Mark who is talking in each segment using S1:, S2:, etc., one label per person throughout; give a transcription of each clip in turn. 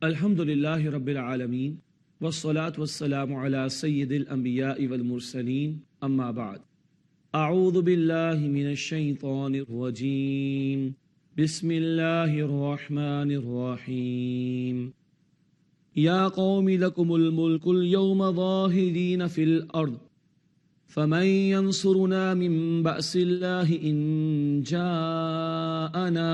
S1: الحمد للہ رب العالمین والصلاة والسلام علی سید الانبیاء والمرسلین اما بعد اعوذ باللہ من الشیطان الرجیم بسم اللہ الرحمن الرحیم یا قوم لکم الملک اليوم ظاہرین فی الارض فمن ينصرنا من بأس الله إن جاءنا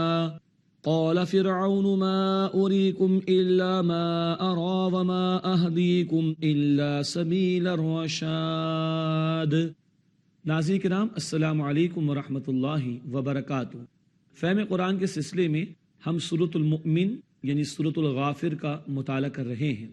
S1: قال فرعون ما أريكم إلا ما أرى وما أهديكم إلا سبيل الرشاد۔ ناظرین کرام السلام علیکم ورحمۃ اللہ وبرکاتہ۔ فہم قرآن کے سلسلے میں ہم سورۃ المؤمن یعنی سورۃ الغافر کا مطالعہ کر رہے ہیں۔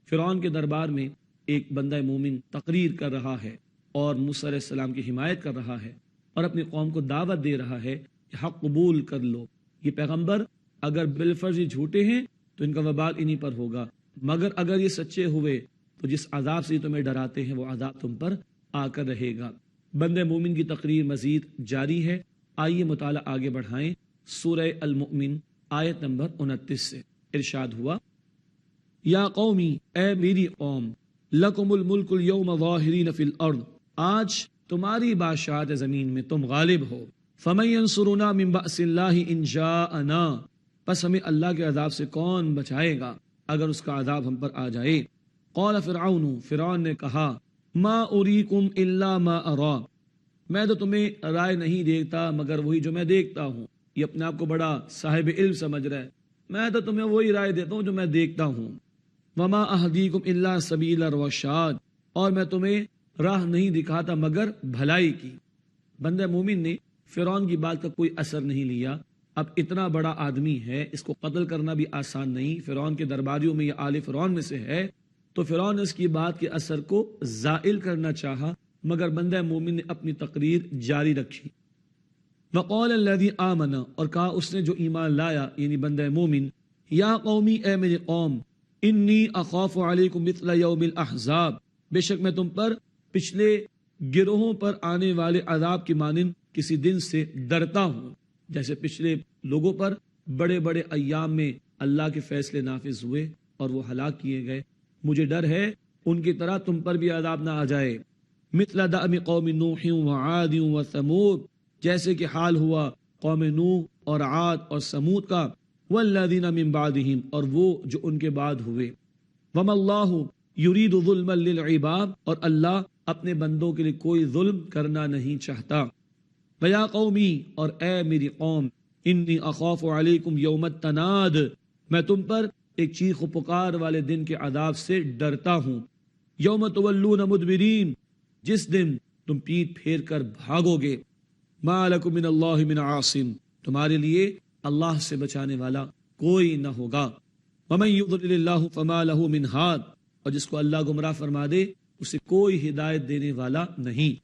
S1: فرعون کے دربار میں ایک بندہ مومن تقریر کر رہا ہے اور موسیٰ علیہ السلام کی حمایت کر رہا ہے اور اپنی قوم کو دعوت دے رہا ہے کہ حق قبول کر لو، یہ پیغمبر اگر بالفرض یہ جھوٹے ہیں تو ان کا وبال انہی پر ہوگا، مگر اگر یہ سچے ہوئے تو جس عذاب سے تمہیں ڈراتے ہیں وہ عذاب تم پر آ کر رہے گا۔ بندہ مومن کی تقریر مزید جاری ہے۔ آئیے مطالعہ آگے بڑھائیں۔ سورہ المؤمن آیت نمبر 29 سے ارشاد ہوا، یا قومی، اے میری قوم، لکم الملک اليوم ظاہرین فی الارض، آج تمہاری بادشاہت زمین میں تم غالب ہو۔ فمن ینصرنا من بأس اللہ ان جاءنا، پس ہمیں اللہ کے عذاب سے کون بچائے گا اگر اس کا عذاب ہم پر آ جائے۔ قال فرعون، فرعون نے کہا، ما اریکم الا ما ارا، میں تو تمہیں رائے نہیں دیکھتا مگر وہی جو میں دیکھتا ہوں۔ یہ اپنے آپ کو بڑا صاحب علم سمجھ رہا ہے، میں تو تمہیں وہی رائے دیتا ہوں جو میں دیکھتا ہوں۔ وما اہدیکم الا سبیل الرشاد، اور میں تمہیں راہ نہیں دکھاتا مگر بھلائی کی۔ بندہ مومن نے فرعون کی بات کا کوئی اثر نہیں لیا۔ اب اتنا بڑا آدمی ہے، اس کو قتل کرنا بھی آسان نہیں، فرعون کے درباریوں میں یہ آل فرعون میں سے ہے، تو فرعون نے اس کی بات کے اثر کو زائل کرنا چاہا، مگر بندہ مومن نے اپنی تقریر جاری رکھی۔ وقال الذی آمن، اور کہا اس نے جو ایمان لایا یعنی بندہ مومن، یا قومی، اے میری قوم، انی اخاف علیکم مثل یوم الاحزاب، بے شک میں تم پر پچھلے گروہوں پر آنے والے عذاب کی مانند کسی دن سے ڈرتا ہوں۔ جیسے پچھلے لوگوں پر بڑے بڑے ایام میں اللہ کے فیصلے نافذ ہوئے اور وہ ہلاک کیے گئے، مجھے ڈر ہے ان کی طرح تم پر بھی عذاب نہ آ جائے۔ مثل دأب قوم نوح وعاد وثمود، جیسے کہ حال ہوا قوم نوح اور عاد اور سمود کا، والذین من بعدہم، اور وہ جو ان کے بعد ہوئے۔ وما اللہ یرید ظلما للعباد، اور اللہ اپنے بندوں کے لیے کوئی ظلم کرنا نہیں چاہتا۔ ویا قومی، اور اے میری قوم، انی اخاف علیکم یوم التناد، میں تم پر ایک چیخ و پکار والے دن کے عذاب سے ڈرتا ہوں۔ یوم تولون مدبرین، جس دن تم پیٹ پھیر کر بھاگو گے۔ ما لکم من اللہ من عاصم، تمہارے لیے اللہ سے بچانے والا کوئی نہ ہوگا۔ ومن یضلل اللہ فما لہ من ہاد، اور جس کو اللہ گمراہ فرما دے اسے کوئی ہدایت دینے والا نہیں۔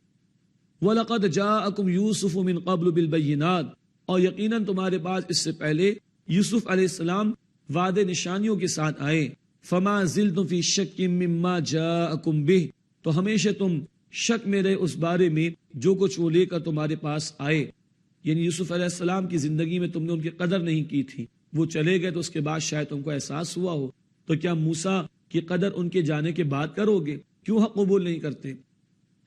S1: وَلَقَدْ جَاءَكُمْ يُوسُفُ مِنْ قَبْلُ بِالْبَيِّنَاتِ، اور یقیناً تمہارے پاس اس سے پہلے یوسف علیہ السلام وعدے نشانیوں کے ساتھ آئے۔ فَمَا زِلْتُمْ فِي شَكٍّ مِّمَّا جَاءَكُمْ بِهِ، تو ہمیشہ تم شک میں رہے اس بارے میں جو کچھ وہ لے کر تمہارے پاس آئے۔ یعنی یوسف علیہ السلام کی زندگی میں تم نے ان کی قدر نہیں کی تھی، وہ چلے گئے تو اس کے بعد شاید تم کو احساس ہوا ہو، تو کیا موسیٰ کی قدر ان کے جانے کے بعد کرو گے؟ کیوں حق قبول نہیں کرتے؟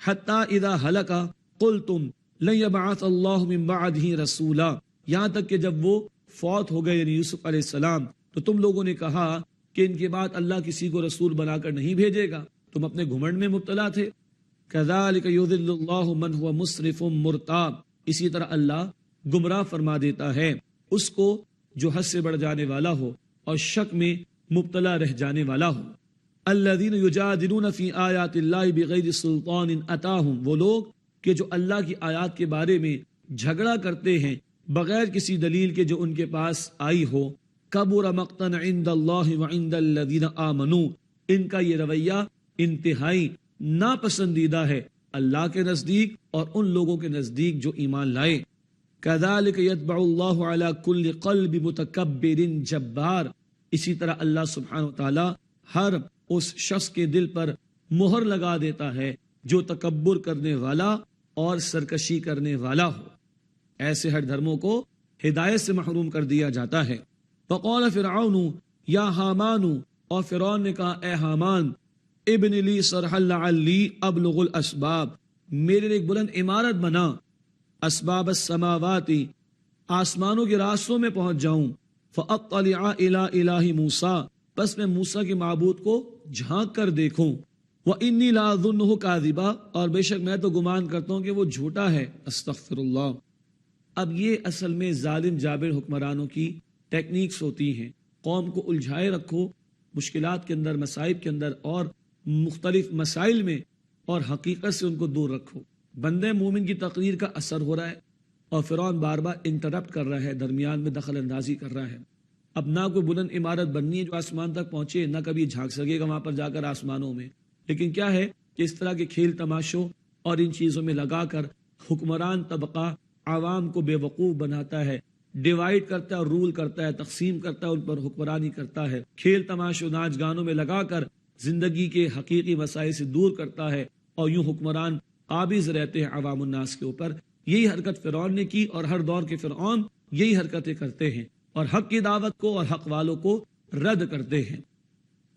S1: حتی اذا ہلک قلتم لن یبعث اللہ من بعدہ رسولا، یہاں تک کہ جب وہ فوت ہو گئے یعنی یوسف علیہ السلام، تو تم لوگوں نے کہا کہ ان کے بعد اللہ کسی کو رسول بنا کر نہیں بھیجے گا، تم اپنے گھمنڈ میں مبتلا تھے۔ کذالک یضل اللہ من هو مسرف مرتاب، اسی طرح اللہ گمراہ فرما دیتا ہے اس کو جو حد سے بڑھ جانے والا ہو اور شک میں مبتلا رہ جانے والا ہو۔ الذین یجادلون فی آیات اللہ بغیر سلطان اتاہم، وہ لوگ کہ جو اللہ کی آیات کے بارے میں جھگڑا کرتے ہیں بغیر کسی دلیل کے جو ان کے پاس آئی ہو۔ کبر مقتا عند اللہ وعند الذین آمنوا، ان کا یہ رویہ انتہائی ناپسندیدہ ہے اللہ کے نزدیک اور ان لوگوں کے نزدیک جو ایمان لائے۔ کذالک یطبع اللہ علی کل قلب متکبر جبار، اسی طرح اللہ سبحانہ وتعالی ہر اس شخص کے دل پر مہر لگا دیتا ہے جو تکبر کرنے والا اور سرکشی کرنے والا ہو۔ ایسے ہر دھرموں کو ہدایت سے محروم کر دیا جاتا ہے۔ فقال فرعون یا حامانو، اور فرعون نے کہا اے حامان، ابن لی صرحا لعلی ابلغ الاسباب، میرے لیے ایک بلند عمارت بنا، اسباب السماواتی، آسمانوں کے راستوں میں پہنچ جاؤں، فاطلع الی الہ موسیٰ، بس میں موسیٰ کے معبود کو جھانک کر دیکھوں، وانی لاظنہ کاذبا، اور بے شک میں تو گمان کرتا ہوں کہ وہ جھوٹا ہے، استغفر اللہ۔ اب یہ اصل میں ظالم جابر حکمرانوں کی ٹیکنیکس ہوتی ہیں، قوم کو الجھائے رکھو مشکلات کے اندر، مصائب کے اندر اور مختلف مسائل میں، اور حقیقت سے ان کو دور رکھو۔ بندے مومن کی تقریر کا اثر ہو رہا ہے اور فرعون بار بار انٹرپٹ کر رہا ہے، درمیان میں دخل اندازی کر رہا ہے۔ اب نہ کوئی بلند عمارت بننی ہے جو آسمان تک پہنچے، نہ کبھی جھانک سکے گا وہاں پر جا کر آسمانوں میں، لیکن کیا ہے کہ اس طرح کے کھیل تماشوں اور ان چیزوں میں لگا کر حکمران طبقہ عوام کو بے وقوف بناتا ہے، ڈیوائیڈ کرتا ہے اور رول کرتا ہے، تقسیم کرتا ہے، ان پر حکمرانی کرتا ہے، کھیل تماشوں ناچ گانوں میں لگا کر زندگی کے حقیقی مسائل سے دور کرتا ہے، اور یوں حکمران قابض رہتے ہیں عوام الناس کے اوپر۔ یہی حرکت فرعون نے کی، اور ہر دور کے فرعون یہی حرکتیں کرتے ہیں، اور حق کی دعوت کو اور حق والوں کو رد کرتے ہیں۔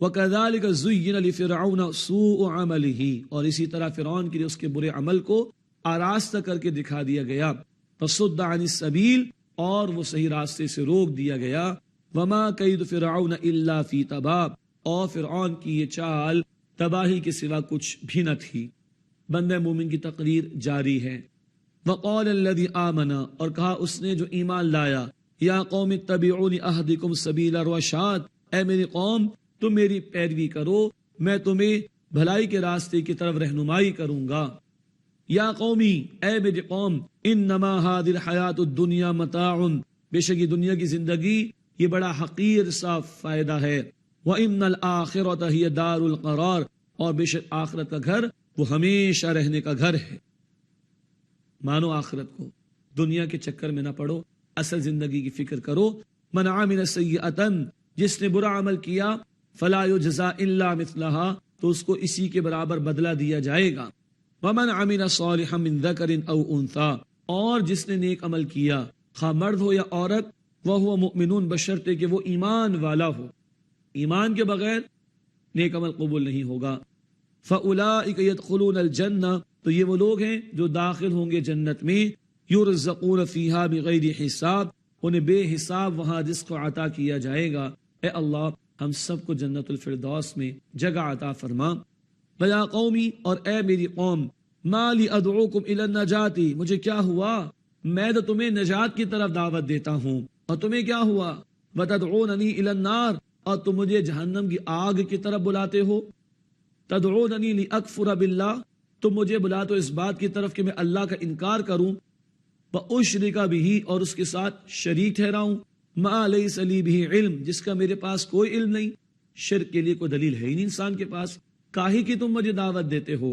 S1: وَكَذَلِكَ زُيِّنَ لِفِرْعَوْنَ سُوءُ عَمَلِهِ، اور اسی طرح فرعون کے لیے اس کے برے عمل کو آراستہ کر کے دکھا دیا گیا، فَصُدَّ عَنِ السَّبِيلِ، اور وہ صحیح راستے سے روک دیا گیا، وَمَا كَيْدُ فِرْعَوْنَ إِلَّا فِي تَبَابٍ، اور فرعون کی یہ چال تباہی کے سوا کچھ بھی نہ تھی۔ بندہ مومن کی تقریر جاری ہے۔ وَقَالَ الَّذِي آمَنَ، اور کہا اس نے جو ایمان لایا، یا قوم اتبعونی اہدکم سبیل الرشاد، اے میری قوم تم میری پیروی کرو، میں تمہیں بھلائی کے راستے کی طرف رہنمائی کروں گا۔ یا قومی، اے میری قوم، انما هذه الحیات الدنیا متاع، بے شک یہ دنیا کی زندگی یہ بڑا حقیر سا فائدہ ہے، وَإِنَّ الْآخِرَةَ هِيَ دَارُ الْقَرَارِ، اور بے شک آخرت کا گھر وہ ہمیشہ رہنے کا گھر ہے۔ مانو آخرت کو، دنیا کے چکر میں نہ پڑو، اصل زندگی کی فکر کرو۔ من عمل سیئۃ، جس نے برا عمل کیا، فلا یجزا الا مثلہا، تو اس کو اسی کے برابر بدلہ دیا جائے گا۔ ومن عمل صالحا من ذکر او انثی، اور جس نے نیک عمل کیا، خواہ مرد ہو یا عورت، وہو مؤمنون، بشرطے کہ وہ ایمان والا ہو، ایمان کے بغیر نیک عمل قبول نہیں ہوگا۔ فاولئک یدخلون الجنہ، تو یہ وہ لوگ ہیں جو داخل ہوں گے جنت میں، یرزقون فیہا بغیر حساب، انہیں بے حساب وہاں رزق عطا کیا جائے گا۔ اے اللہ ہم سب کو جنت الفردوس میں جگہ عطا فرما۔ ویا قومی، اور اے میری قوم، ما لی ادعوکم الی النجات، مجھے کیا ہوا، میں تو تمہیں نجات کی طرف دعوت دیتا ہوں، اور تمہیں کیا ہوا، وتدعوننی الی النار، اور تم مجھے جہنم کی آگ کی طرف بلاتے ہو۔ تدعوننی لاکفر باللہ، تم مجھے بلاتے ہو اس بات کی طرف کہ میں اللہ کا انکار کروں، واشرک بہ، اور اس کے ساتھ شریک ٹھہراؤں، ما لیس لی بہ علم، جس کا میرے پاس کوئی علم نہیں۔ شرک کے لیے کوئی دلیل ہے ہی نہیں انسان کے پاس، کاہی کی تم مجھے دعوت دیتے ہو۔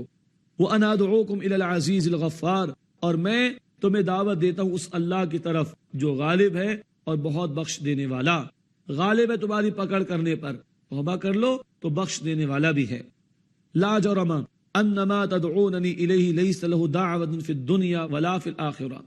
S1: وَأَنَا أَدْعُوكُمْ إِلَى الْعَزِيزِ الْغَفَّارِ، اور میں تمہیں دعوت دیتا ہوں اس اللہ کی طرف جو غالب ہے اور بہت بخش دینے والا، غالب ہے تمہاری پکڑ کرنے پر، توبہ کر لو تو بخش دینے والا بھی ہے۔ لا جرم انما تدعوننی الیہ لیس لہ دعوۃ فی الدنیا ولا فی الآخرہ،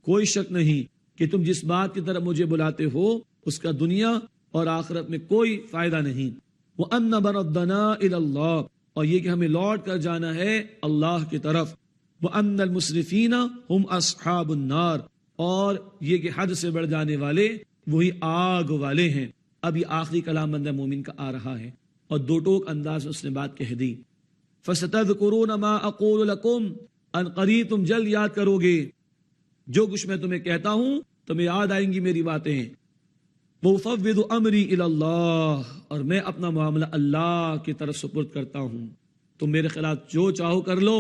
S1: کوئی شک نہیں کہ تم جس بات کی طرف مجھے بلاتے ہو اس کا دنیا اور آخرت میں کوئی فائدہ نہیں۔ وَأَنَّ مَرَدَّنَا إِلَى اللَّهِ، اور یہ کہ ہمیں لوٹ کر جانا ہے اللہ کی طرف۔ وَأَنَّ الْمُسْرِفِينَ هُمْ أَصْحَابُ النَّارِ، اور یہ کہ حد سے بڑھ جانے والے وہی آگ والے ہیں۔ اب یہ آخری کلام بندہ مومن کا آ رہا ہے اور دو ٹوک انداز میں اس نے بات کہہ دی۔ فَسَتَذْكُرُونَ مَا أَقُولُ لَكُمْ، ان قریب تم جلد یاد کرو گے جو کچھ میں تمہیں کہتا ہوں، تمہیں یاد آئیں گی میری باتیں۔ وَأُفَوِّضُ أَمْرِي إِلَى اللَّهِ، اور میں اپنا معاملہ اللہ کی طرف سپرد کرتا ہوں، تم میرے خلاف جو چاہو کر لو،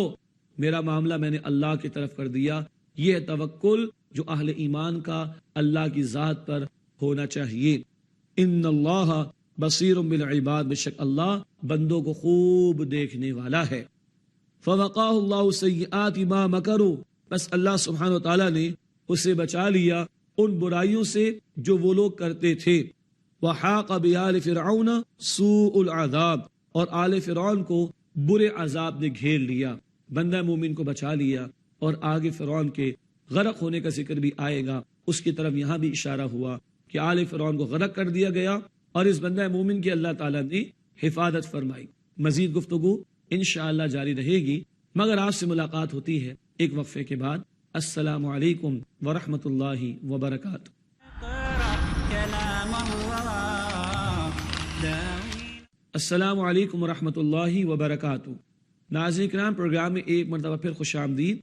S1: میرا معاملہ میں نے اللہ کی طرف کر دیا۔ یہ توکل جو اہل ایمان کا اللہ کی ذات پر ہونا چاہیے۔ ان اللہ بصیر بالعباد، بے شک اللہ بندوں کو خوب دیکھنے والا ہے۔ فوقاہ اللہ سیئات ما مکروا، بس اللہ سبحانہ و تعالیٰ نے اسے بچا لیا ان برائیوں سے جو وہ لوگ کرتے تھے۔ وحاق بآل فرعون سوء العذاب، اور آل فرعون کو برے عذاب نے گھیر لیا۔ بندہ مومن کو بچا لیا، اور آگے فرعون کے غرق ہونے کا ذکر بھی آئے گا، اس کی طرف یہاں بھی اشارہ ہوا کہ آل فرعون کو غرق کر دیا گیا اور اس بندہ مومن کی اللہ تعالیٰ نے حفاظت فرمائی۔ مزید گفتگو انشاءاللہ جاری رہے گی، مگر آپ سے ملاقات ہوتی ہے ایک وقفے کے بعد۔ السلام علیکم ورحمۃ اللہ وبرکاتہ۔ السلام علیکم ورحمۃ اللہ وبرکاتہ۔ ناظرین کرام، پروگرام میں ایک مرتبہ پھر خوش آمدید۔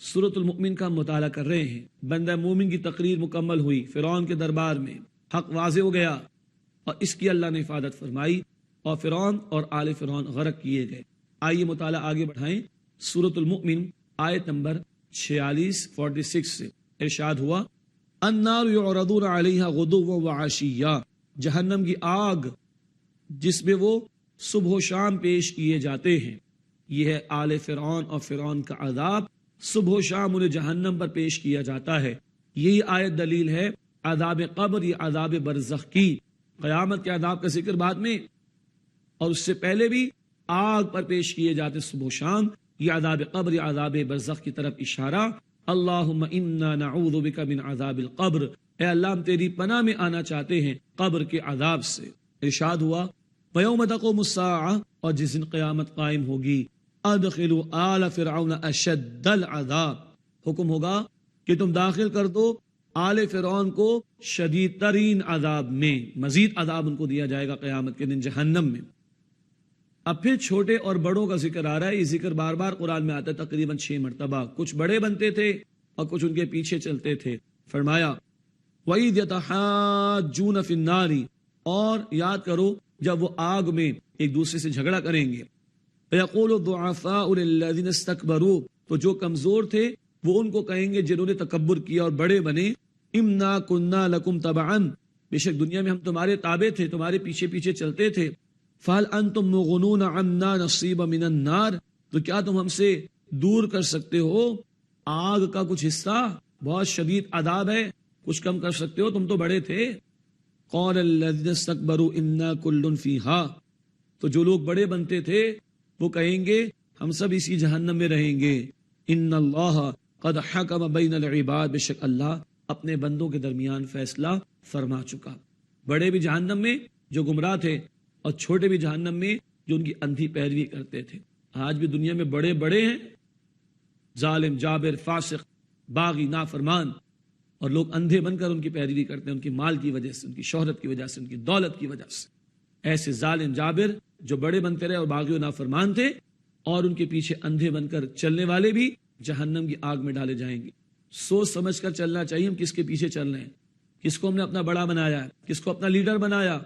S1: سورۃ المؤمن کا مطالعہ کر رہے ہیں۔ بندہ مومن کی تقریر مکمل ہوئی، فرعون کے دربار میں حق واضح ہو گیا اور اس کی اللہ نے حفاظت فرمائی اور فرعون اور آل فرعون غرق کیے گئے۔ آئیے مطالعہ آگے بڑھائیں۔ سورۃ المؤمن آیت نمبر 46 سے ارشاد ہوا، النار یعرضون علیہا غدوا وعشیا، جہنم کی آگ جس میں وہ صبح و شام پیش کیے جاتے ہیں۔ یہ ہے آل فرعون اور فرعون کا عذاب، صبح و شام انہیں جہنم پر پیش کیا جاتا ہے۔ یہی آیت دلیل ہے عذاب قبر یا عذاب برزخ کی۔ قیامت کے عذاب کا ذکر بعد میں اور اس سے پہلے بھی آگ پر پیش کیے جاتے صبح و شام، یہ عذاب قبر یا عذاب برزخ کی طرف اشارہ۔ اللہم انا نعوذ بک من عذاب القبر، اے اللہ ہم تیری پناہ میں آنا چاہتے ہیں قبر کے عذاب سے۔ ارشاد ہوا، وَيَوْمَ تَقُومُ السَّاعَةُ، اور جس دن قیامت قائم ہوگی، ادخلوا آل فرعون اشد العذاب، حکم ہوگا کہ تم داخل کر دو آل فرعون کو شدید ترین عذاب میں، مزید عذاب ان کو دیا جائے گا قیامت کے دن جہنم میں۔ اب پھر چھوٹے اور بڑوں کا ذکر آ رہا ہے۔ یہ ذکر بار بار قرآن میں آتا ہے، تقریباً 6 مرتبہ۔ کچھ بڑے بنتے تھے اور کچھ ان کے پیچھے چلتے تھے۔ فرمایا وَإِذْ يَتَحَاجُّونَ فِي النَّارِ، اور یاد کرو جب وہ آگ میں ایک دوسرے سے جھگڑا کریں گے۔ فَيَقُولُ الضُّعَفَاءُ لِلَّذِينَ اسْتَكْبَرُوا، تو جو کمزور تھے وہ ان کو کہیں گے جنہوں نے تکبر کیا اور بڑے بنے، اِنَّا كُنَّا لَكُمْ تَبَعًا، بے شک دنیا میں ہم تمہارے تابع تھے، تمہارے پیچھے پیچھے چلتے تھے۔ فَهَلْ أَنْتُمْ مُغْنُونَ عَنَّا نَصِيبًا مِنَ النَّارِ، تو کیا تم ہم سے دور کر سکتے ہو آگ کا کچھ حصہ؟ بہت شدید عذاب ہے، کچھ کم کر سکتے ہو؟ تم تو بڑے تھے۔ قَالَ الَّذِينَ اسْتَكْبَرُوا إِنَّا كُلٌّ فِيهَا، تو جو لوگ بڑے بنتے تھے وہ کہیں گے ہم سب اسی جہنم میں رہیں گے۔ ان اللہ قد حکم بین العباد، بے شک اللہ اپنے بندوں کے درمیان فیصلہ فرما چکا۔ بڑے بھی جہنم میں جو گمراہ تھے اور چھوٹے بھی جہنم میں جو ان کی اندھی پیروی کرتے تھے۔ آج بھی دنیا میں بڑے بڑے ہیں، ظالم، جابر، فاسق، باغی، نافرمان، اور لوگ اندھے بن کر ان کی پیروی کرتے ہیں، ان کی مال کی وجہ سے، ان کی شہرت کی وجہ سے، ان کی دولت کی وجہ سے۔ ایسے ظالم جابر جو بڑے بنتے رہے اور باغی و نافرمان تھے، اور ان کے پیچھے اندھے بن کر چلنے والے بھی جہنم کی آگ میں ڈالے جائیں گے۔ سوچ سمجھ کر چلنا چاہیے ہم کس کے پیچھے چل رہے ہیں، کس کو ہم نے اپنا بڑا بنایا ہے، کس کو اپنا لیڈر بنایا،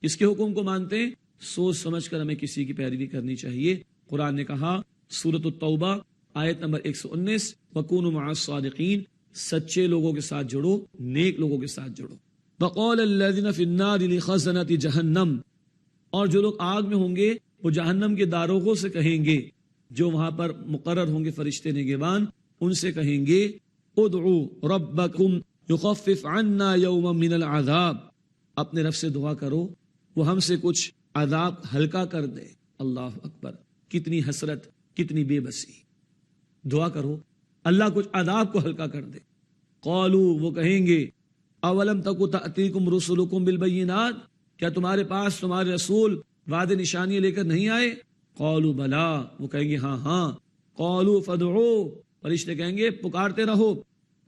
S1: کس کے حکم کو مانتے ہیں۔ سوچ سمجھ کر ہمیں کسی کی پیروی کرنی چاہیے۔ قرآن نے کہا سورۃ التوبہ آیت نمبر 119، وَكُونُوا مَعَ الصَّادِقِينَ، سچے لوگوں کے ساتھ جڑو، نیک لوگوں کے ساتھ جڑو۔ وَقَالَ الَّذِينَ فِي النَّارِ لِخَزَنَةِ جَهَنَّمَ، اور جو لوگ آگ میں ہوں گے وہ جہنم کے داروغوں سے کہیں گے، جو وہاں پر مقرر ہوں گے فرشتے نگہبان، ان سے کہیں گے ادعوا ربکم یخفف عنا یوما من العذاب، اپنے رب سے دعا کرو وہ ہم سے کچھ عذاب ہلکا کر دے۔ اللہ اکبر، کتنی حسرت، کتنی بے بسی۔ دعا کرو اللہ کچھ عذاب کو ہلکا کر دے۔ قالوا، وہ کہیں گے اولم تک تأتیکم رسلکم بالبینات، کیا تمہارے پاس تمہارے رسول وعدے نشانیاں لے کر نہیں آئے؟ قالوا بلا، وہ کہیں گے ہاں ہاں۔ قالوا فادعوا، فرشتے کہیں گے پکارتے رہو۔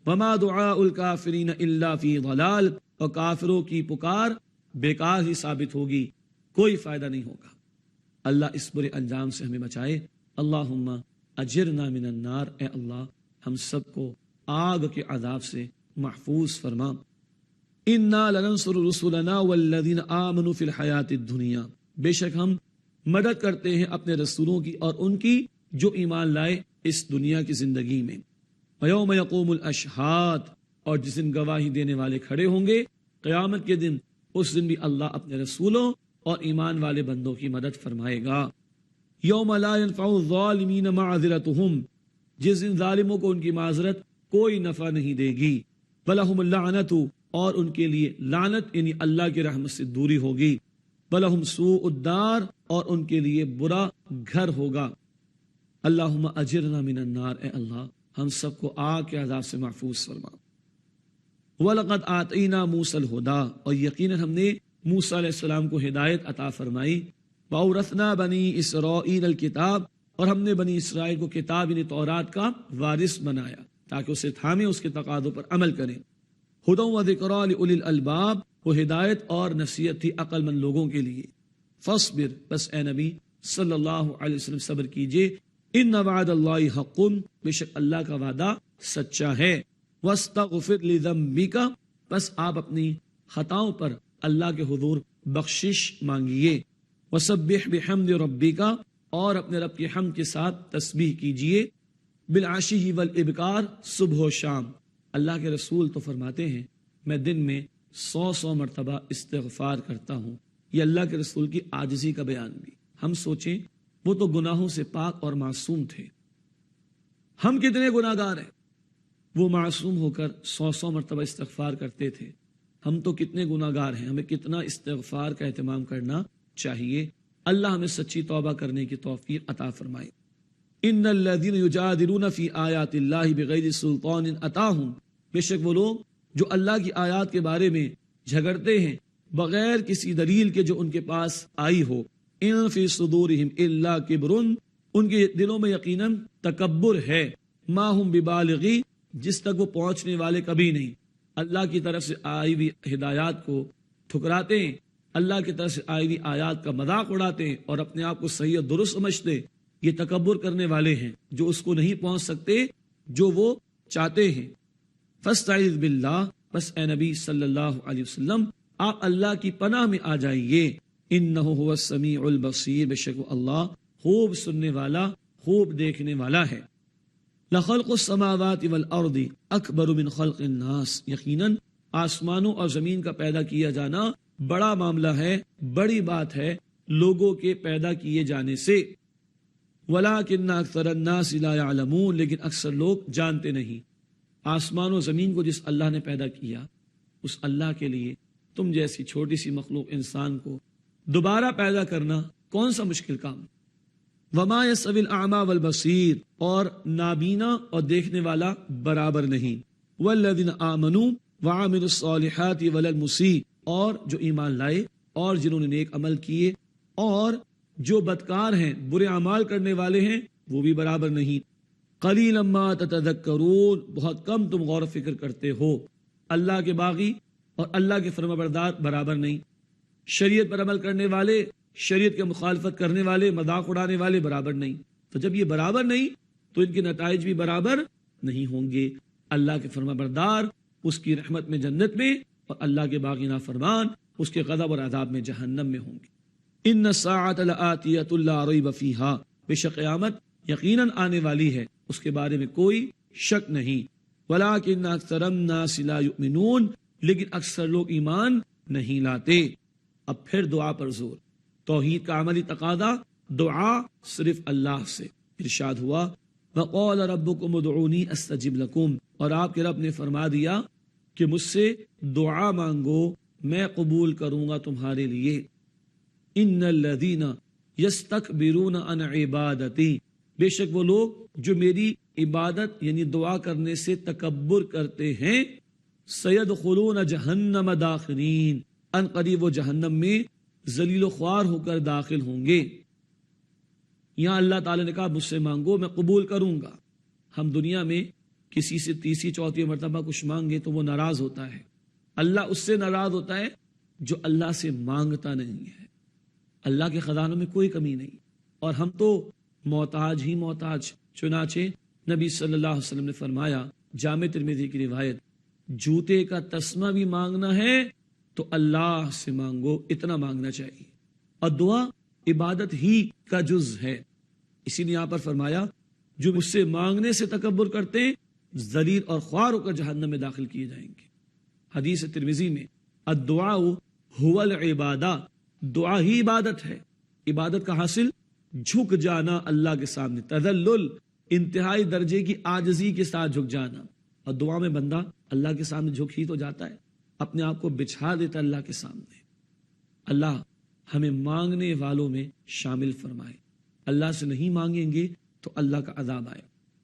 S1: وما دعاء الکافرین الا فی ضلال، اور کافروں کی پکار بیکار ہی ثابت ہوگی، کوئی فائدہ نہیں ہوگا۔ اللہ اس برے انجام سے ہمیں بچائے۔ اللہم اجرنا من النار، اے اللہ ہم سب کو آگ کے عذاب سے محفوظ فرما۔ انا لننصر رسلنا والذین آمنوا فی الحیات الدنیا، بے شک ہم مدد کرتے ہیں اپنے رسولوں کی اور ان کی جو ایمان لائے اس دنیا کی زندگی میں۔ ویوم یقوم الاشہاد، اور جس دن گواہی دینے والے کھڑے ہوں گے قیامت کے دن، اس دن بھی اللہ اپنے رسولوں اور ایمان والے بندوں کی مدد فرمائے گا۔ یوم لا ينفع الظالمین معذرتهم، جس دن ظالموں کو ان کی معذرت کوئی نفع نہیں دے گی۔ وَلَهُمُ اللعنۃ، اور ان کے لیے لعنت یعنی اللہ کی رحمت سے دوری ہوگی۔ وَلَهُمْ سُوءُ الدار، اور ان کے لیے برا گھر ہوگا۔ اللہم اجرنا من النار، اے اللہ ہم سب کو آگ کے عذاب سے محفوظ فرما۔ وَلَقَدْ آتَيْنَا مُوسَى الْهُدَىٰ، اور یقیناً ہم نے موسیٰ علیہ السلام کو ہدایت عطا فرمائی. وَأَوْرَثْنَا بَنِي إِسْرَائِيلَ الْكِتَابَ، اور ہم نے بنی اسرائیل کو کتاب یعنی تورات کا وارث بنایا تاکہ اسے تھامے، اس کے تقاضوں پر عمل کریں. ہدی وذکریٰ لأولی الالباب، وہ ہدایت اور نصیحت تھی عقل مند لوگوں کے لیے. فاصبر، بس اے نبی صلی اللہ علیہ وسلم صبر کیجئے. ان وعد اللہ حق، بے شک اللہ کا وعدہ سچا ہے. واستغفر لذنبک، بس آپ اپنی خطاؤں پر اللہ کے حضور بخشش مانگیے. وسبح بحمد ربک، اور اپنے رب کی حمد کے ساتھ تسبیح کیجئے. بالعشی والابکار، صبح و شام. اللہ کے رسول تو فرماتے ہیں میں دن میں 100 مرتبہ استغفار کرتا ہوں. یہ اللہ کے رسول کی عاجزی کا بیان بھی. ہم سوچیں وہ تو گناہوں سے پاک اور معصوم تھے، ہم کتنے گناہ گار ہیں. وہ معصوم ہو کر 100 مرتبہ استغفار کرتے تھے. ہم تو کتنے گناہ گار ہیں، ہمیں کتنا استغفار کا اہتمام کرنا چاہیے. اللہ ہمیں سچی توبہ کرنے کی توفیق عطا فرمائے. ان الذین یجادلون فی آیات اللہ بغیر سلطان اتاہم، بے شک وہ لوگ جو اللہ کی آیات کے بارے میں جھگڑتے ہیں بغیر کسی دلیل کے جو ان کے پاس آئی ہو. ان فی صدورہم الا کبر، ان کے دلوں میں یقیناً تکبر ہے. ما ہم ببالغی، جس تک وہ پہنچنے والے کبھی نہیں. اللہ کی طرف سے آئی ہوئی ہدایات کو ٹھکراتے ہیں، اللہ کی طرف سے آئی ہوئی آیات کا مذاق اڑاتے ہیں اور اپنے آپ کو صحیح اور درست سمجھتے. یہ تکبر کرنے والے ہیں جو اس کو نہیں پہنچ سکتے جو وہ چاہتے ہیں. فاستعذ باللہ، بس اے نبی صلی اللہ علیہ وسلم آپ اللہ کی پناہ میں آ جائیے. انہ هو السمیع البصیر، بے شک اللہ خوب سننے والا خوب دیکھنے والا ہے. لخلق السماوات والارض اکبر من خلق الناس، یقیناً آسمانوں اور زمین کا پیدا کیا جانا بڑا معاملہ ہے، بڑی بات ہے لوگوں کے پیدا کیے جانے سے. ولکن اکثر الناس لا يعلمون، لیکن اکثر لوگ جانتے نہیں. آسمان و زمین کو جس اللہ نے پیدا کیا، اس اللہ کے لیے تم جیسی چھوٹی سی مخلوق انسان کو دوبارہ پیدا کرنا کون سا مشکل کام. وما يستوي الاعمى والبصير، اور نابینا اور دیکھنے والا برابر نہیں. والذین آمنوا وعملوا الصالحات ولا المسيء، اور جو ایمان لائے اور جنہوں نے نیک عمل کیے اور جو بدکار ہیں برے اعمال کرنے والے ہیں وہ بھی برابر نہیں. قلیلا ما تتذکرون، بہت کم تم غور و فکر کرتے ہو. اللہ کے باغی اور اللہ کے فرمانبردار برابر نہیں. شریعت پر عمل کرنے والے، شریعت کے مخالفت کرنے والے، مذاق اڑانے والے برابر نہیں. تو جب یہ برابر نہیں تو ان کے نتائج بھی برابر نہیں ہوں گے. اللہ کے فرمانبردار اس کی رحمت میں جنت میں، اور اللہ کے باغی نافرمان اس کے غضب اور عذاب میں جہنم میں ہوں گے. ان الساعۃ لآتیۃ لا ریب فیہا، بے شک قیامت یقیناً آنے والی ہے، اس کے بارے میں کوئی شک نہیں. ولکن اکثر الناس لا یؤمنون، لیکن اکثر لوگ ایمان نہیں لاتے. اب پھر دعا پر زور. توحید کا عملی تقاضا دعا صرف اللہ سے. ارشاد ہوا وقال ربکم ادعونی استجب لکم، اور آپ کے رب نے فرما دیا کہ مجھ سے دعا مانگو میں قبول کروں گا تمہارے لیے. ان الذین یستکبرون عن عبادتی، بے شک وہ لوگ جو میری عبادت یعنی دعا کرنے سے تکبر کرتے ہیں، سیدخلون جہنم داخرین، ان قریب وہ جہنم میں ذلیل و خوار ہو کر داخل ہوں گے. یہاں اللہ تعالی نے کہا مجھ سے مانگو میں قبول کروں گا. ہم دنیا میں کسی سے تیسری چوتھی مرتبہ کچھ مانگے تو وہ ناراض ہوتا ہے. اللہ اس سے ناراض ہوتا ہے جو اللہ سے مانگتا نہیں ہے. اللہ کے خزانوں میں کوئی کمی نہیں، اور ہم تو محتاج ہی محتاج. چنانچہ نبی صلی اللہ علیہ وسلم نے فرمایا، جامع ترمذی کی روایت، جوتے کا تسمہ بھی مانگنا ہے تو اللہ سے مانگو، اتنا مانگنا چاہیے. اور دعا عبادت ہی کا جز ہے. اسی لیے یہاں پر فرمایا جو مجھ سے مانگنے سے تکبر کرتے ہیں ذلیل اور خوار ہو کر جہنم میں داخل کیے جائیں گے. حدیث ترمذی میں الدعاء هو العبادہ، دعا ہی عبادت ہے. عبادت کا حاصل جھک جانا اللہ کے سامنے، تذلل، انتہائی درجے کی عاجزی کے ساتھ جھک جانا. اور دعا میں بندہ اللہ کے سامنے جھک ہی تو جاتا ہے، اپنے آپ کو بچھا دیتا اللہ کے سامنے. اللہ ہمیں مانگنے والوں میں شامل فرمائے. اللہ سے نہیں مانگیں گے تو اللہ کا عذاب آئے.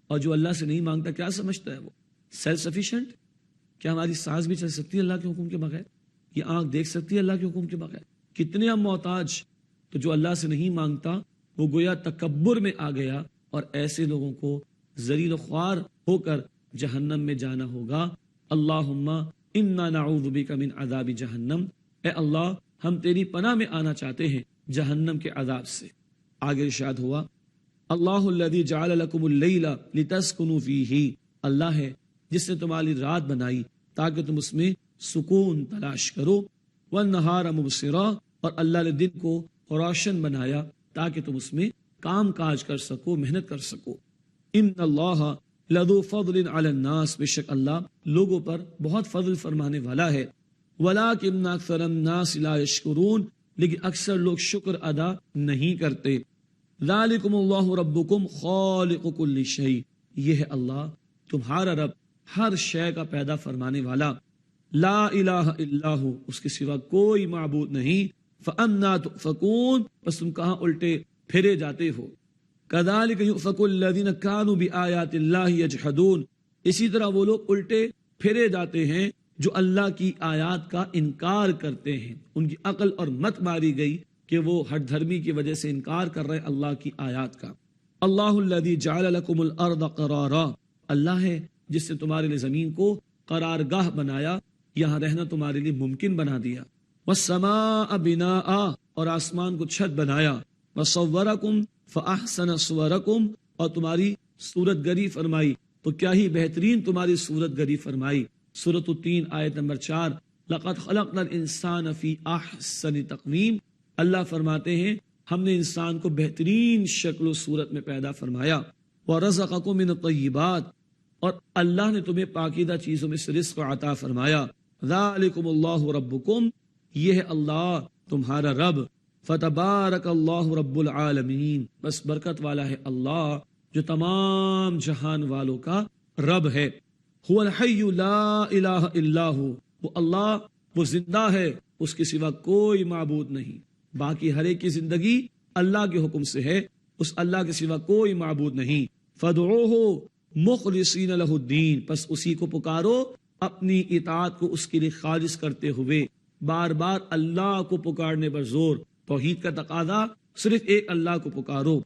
S1: اور جو اللہ سے نہیں مانگتا کیا سمجھتا ہے وہ سیلف سفیشینٹ؟ کیا ہماری سانس بھی چل سکتی ہے اللہ کے حکم کے بغیر؟ یہ آنکھ دیکھ سکتی ہے اللہ کے حکم کے بغیر؟ کتنے ہم محتاج. تو جو اللہ سے نہیں مانگتا وہ گویا تکبر میں آ گیا، اور ایسے لوگوں کو ذلیل و خوار ہو کر جہنم میں جانا ہوگا. اللہم انا نعوذ بک من عذاب جہنم، اے اللہ ہم تیری پناہ میں آنا چاہتے ہیں جہنم کے عذاب سے. آگے ارشاد ہوا اللہ الذی جعل لکم اللیل لتسکنوا فیہ، اللہ ہے جس نے تمہاری رات بنائی تاکہ تم اس میں سکون تلاش کرو. والنہار مبصرا، اور اللہ نے دن کو روشن بنایا تاکہ تم اس میں کام کاج کر سکو، محنت کر سکو. ان اللہ لذو فضل علی الناس، بے شک اللہ لوگوں پر بہت فضل فرمانے والا ہے. ولکن اکثر الناس لا یشکرون، لیکن اکثر لوگ شکر ادا نہیں کرتے. ذالکم اللہ ربکم خالق کل شیء، یہ ہے اللہ تمہارا رب، ہر شے کا پیدا فرمانے والا. لا الہ الا ہو، اس کے سوا کوئی معبود نہیں. فانا تؤفکون، بس تم کہاں الٹے پھرے جاتے ہو. کذالک یؤفک الذین کانوا بآیات اللہ یجحدون، اسی طرح وہ لوگ الٹے پھرے جاتے ہیں جو اللہ کی آیات کا انکار کرتے ہیں. ان کی عقل اور مت ماری گئی کہ وہ ہٹ دھرمی کی وجہ سے انکار کر رہے اللہ کی آیات کا. اللہ الذی جعل لکم الارض قرارا، اللہ ہے جس نے تمہارے لیے زمین کو قرارگاہ بنایا، یہاں رہنا تمہارے لیے ممکن بنا دیا. والسماء بناء، اور آسمان کو چھت بنایا. وصورکم فاحسن صورکم، اور تمہاری صورت گری فرمائی تو کیا ہی بہترین تمہاری صورت گری فرمائی. سورۃ 3 آیت نمبر 4. لقد خلقنا الانسان فی احسن تقویم، اللہ فرماتے ہیں ہم نے انسان کو بہترین شکل و صورت میں پیدا فرمایا. وَرَزَقَكُم مِّنَ الطَّيِّبَاتِ، اور اللہ نے تمہیں پاکیزہ چیزوں میں سے رزق عطا فرمایا. ذَلِكُمُ اللَّهُ رَبُّكُمْ، یہ ہے اللہ تمہارا رب. فَتَبَارَكَ اللَّهُ رَبُّ الْعَالَمِينَ، بس برکت والا ہے اللہ جو تمام جہان والوں کا رب ہے. هُوَ الْحَيُّ لَا إِلَٰهَ إِلَّا هُوَ، وہ اللہ وہ زندہ ہے، اس کے سوا کوئی معبود نہیں. باقی ہر ایک کی زندگی اللہ کے حکم سے ہے، اس اللہ کے سوا کوئی معبود نہیں. فَادْعُوهُ مُخْلِصِينَ لَهُ الدِّينَ، پس اسی کو پکارو اپنی اطاعت کو اس کے لیے خالص کرتے ہوئے. بار بار اللہ کو پکارنے پر زور، توحید کا تقاضا صرف ایک اللہ کو پکارو،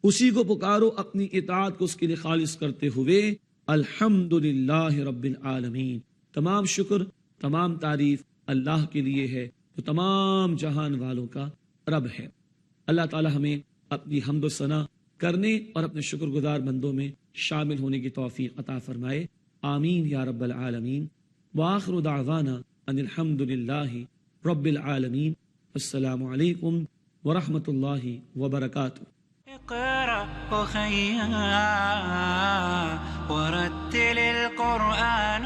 S1: اسی کو پکارو اپنی اطاعت کو اس کے لیے خالص کرتے ہوئے. الحمدللہ رب العالمین، تمام شکر تمام تعریف اللہ کے لیے ہے جو تمام جہان والوں کا رب ہے. اللہ تعالی ہمیں اپنی حمد و ثنا کرنے اور اپنے شکر گزار بندوں میں شامل ہونے کی توفیق عطا فرمائے. آمین یا رب العالمین. وآخر دعوانا ان الحمدللہ رب العالمین. السلام علیکم ورحمۃ اللہ وبرکاتہ.
S2: اقرأ أخيا ورتل القرآن،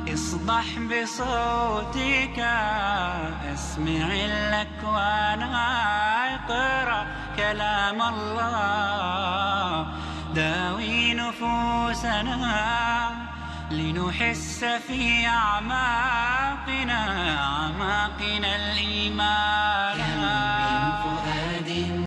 S2: اصدح بصوتك اسمع الأكوان. اقرأ كلام الله داوي نفوسنا، لنحس في أعماقنا الإيمان.